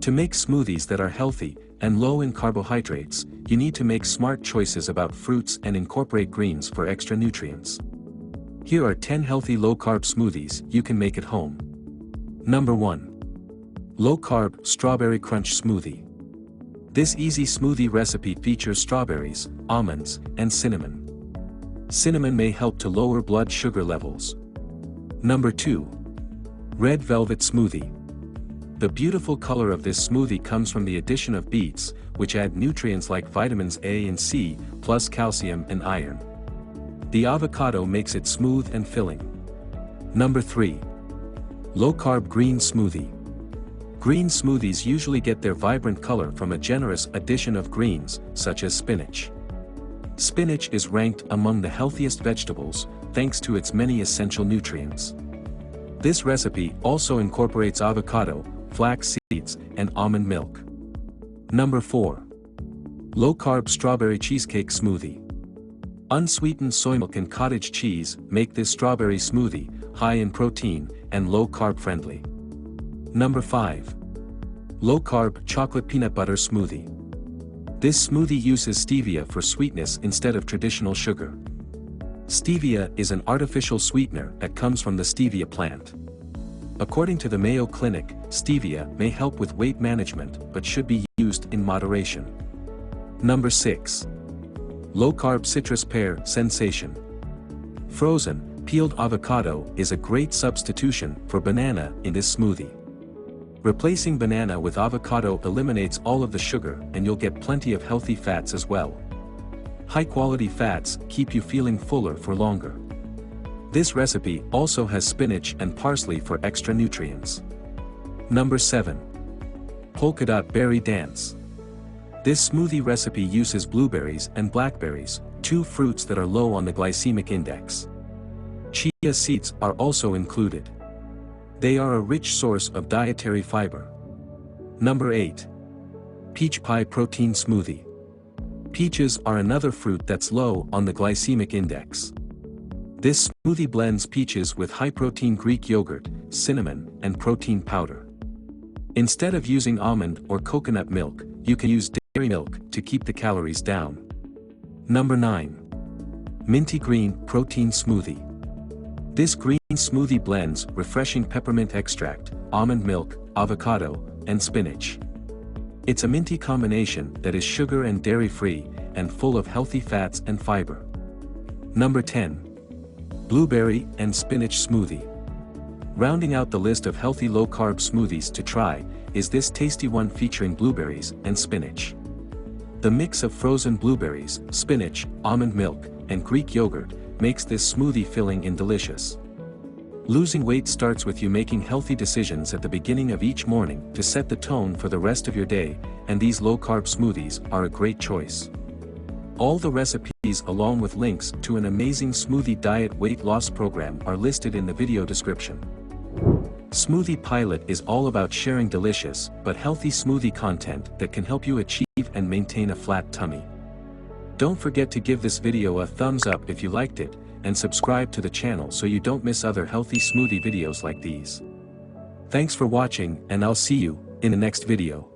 To make smoothies that are healthy and low in carbohydrates, you need to make smart choices about fruits and incorporate greens for extra nutrients. Here are 10 healthy low-carb smoothies you can make at home. Number 1. Low-carb strawberry crunch smoothie. This easy smoothie recipe features strawberries, almonds, and cinnamon. Cinnamon may help to lower blood sugar levels. Number 2. Red velvet smoothie. The beautiful color of this smoothie comes from the addition of beets, which add nutrients like vitamins A and C, plus calcium and iron. The avocado makes it smooth and filling. Number 3. Low-carb green smoothie. Green smoothies usually get their vibrant color from a generous addition of greens, such as spinach. Spinach is ranked among the healthiest vegetables, thanks to its many essential nutrients. This recipe also incorporates avocado, flax seeds, and almond milk. Number 4. Low-carb strawberry cheesecake smoothie. Unsweetened soy milk and cottage cheese make this strawberry smoothie high in protein and low-carb friendly. Number 5. Low-carb chocolate peanut butter smoothie. This smoothie uses stevia for sweetness instead of traditional sugar. Stevia is an artificial sweetener that comes from the stevia plant. According to the Mayo Clinic, stevia may help with weight management but should be used in moderation. Number 6. Low-carb citrus pear sensation. Frozen, peeled avocado is a great substitution for banana in this smoothie. Replacing banana with avocado eliminates all of the sugar and you'll get plenty of healthy fats as well. High-quality fats keep you feeling fuller for longer. This recipe also has spinach and parsley for extra nutrients. Number 7. Polka dot berry dance. This smoothie recipe uses blueberries and blackberries, two fruits that are low on the glycemic index. Chia seeds are also included. They are a rich source of dietary fiber. Number 8. Peach pie protein smoothie. Peaches are another fruit that's low on the glycemic index. This smoothie blends peaches with high-protein Greek yogurt, cinnamon, and protein powder. Instead of using almond or coconut milk, you can use dairy milk to keep the calories down. Number 9. Minty green protein smoothie. This green smoothie blends refreshing peppermint extract, almond milk, avocado, and spinach. It's a minty combination that is sugar and dairy-free, and full of healthy fats and fiber. Number 10. Blueberry and spinach smoothie. Rounding out the list of healthy low-carb smoothies to try, is this tasty one featuring blueberries and spinach. The mix of frozen blueberries, spinach, almond milk, and Greek yogurt makes this smoothie filling and delicious. Losing weight starts with you making healthy decisions at the beginning of each morning to set the tone for the rest of your day, and these low-carb smoothies are a great choice. All the recipes along with links to an amazing smoothie diet weight loss program are listed in the video description. Smoothie Pilot is all about sharing delicious but healthy smoothie content that can help you achieve and maintain a flat tummy. Don't forget to give this video a thumbs up if you liked it, and subscribe to the channel so you don't miss other healthy smoothie videos like these. Thanks for watching, and I'll see you in the next video.